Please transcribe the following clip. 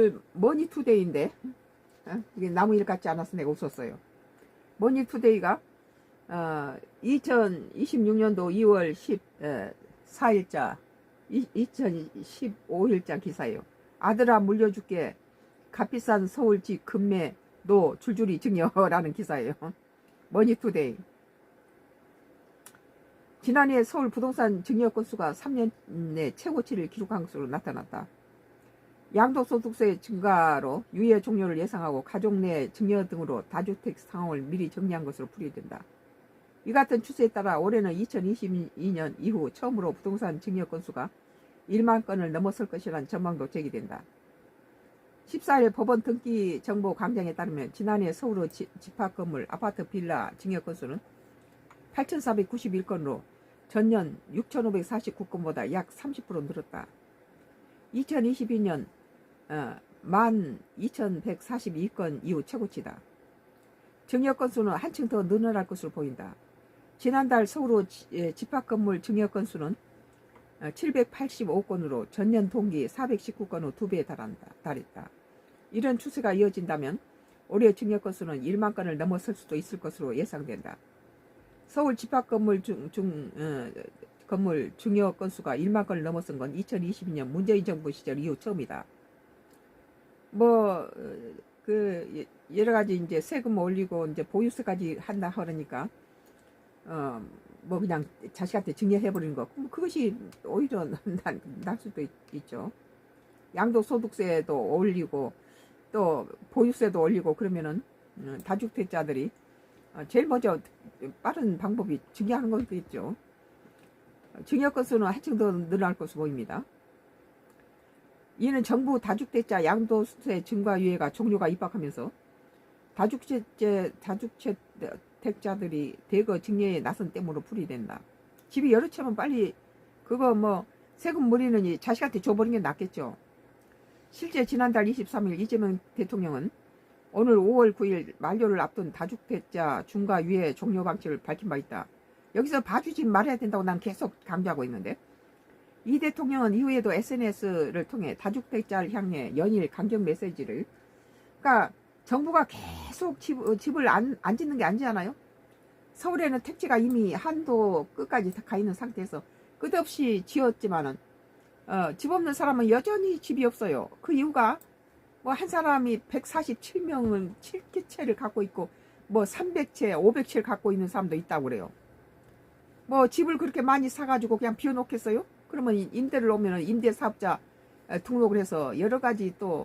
오늘 머니투데이인데 이게 나무 일 같지 않아서 내가 웃었어요. 머니투데이가 2026년도 2월 14일자 2015일자 기사예요. 아들아 물려줄게 값비싼 서울집 금매 너 줄줄이 증여라는 기사예요. 머니투데이. 지난해 서울 부동산 증여 건수가 3년 내 최고치를 기록한 것으로 나타났다. 양도소득세 증가로 유예 종료를 예상하고 가족 내 증여 등으로 다주택 상황을 미리 정리한 것으로 풀이된다. 이 같은 추세에 따라 올해는 2022년 이후 처음으로 부동산 증여 건수가 1만 건을 넘어설 것이라는 전망도 제기된다. 14일 법원 등기 정보 광장에 따르면 지난해 서울의 집합건물, 아파트, 빌라 증여 건수는 8,491건으로 전년 6,549건보다 약 30% 늘었다. 2022년 12,142건 이후 최고치다. 증여 건수는 한층 더 늘어날 것으로 보인다. 지난달 서울의 집합건물 증여 건수는 785건으로 전년 동기 419건 후 2배에 달했다. 이런 추세가 이어진다면 올해 증여 건수는 1만 건을 넘어설 수도 있을 것으로 예상된다. 서울 집합건물 건물 증여 건수가 1만 건을 넘어선 건 2022년 문재인 정부 시절 이후 처음이다. 여러 가지 이제 세금 올리고 이제 보유세까지 한다 그러니까 그냥 자식한테 증여해버리는 거. 그것이 오히려 날 수도 있죠. 양도소득세도 올리고 또 보유세도 올리고 그러면은 다주택자들이 제일 먼저 빠른 방법이 증여하는 거겠죠. 증여 건수는 한층 더 늘어날 것으로 보입니다. 이는 정부 다주택자 양도세 증가 유예가 종료가 입각하면서 다주택자들이 대거 증여에 나선 때문으로 풀이된다. 집이 여러 채면 빨리 그거 세금 물리느니 자식한테 줘버리는 게 낫겠죠. 실제 지난달 23일 이재명 대통령은 오늘 5월 9일 만료를 앞둔 다주택자 중과 유예 종료 방식을 밝힌 바 있다. 여기서 봐주지 말아야 된다고 난 계속 강조하고 있는데 이 대통령은 이후에도 SNS를 통해 다주택자를 향해 연일 강경 메시지를 그러니까 정부가 계속 집을 안 짓는 게 아니잖아요. 서울에는 택지가 이미 한도 끝까지 다 가 있는 상태에서 끝없이 지었지만은 집 없는 사람은 여전히 집이 없어요. 그 이유가 한 사람이 147명은 7채를 갖고 있고 300채, 500채를 갖고 있는 사람도 있다고 그래요. 집을 그렇게 많이 사가지고 그냥 비워놓겠어요? 그러면 임대를 오면은 임대사업자 등록을 해서 여러 가지 또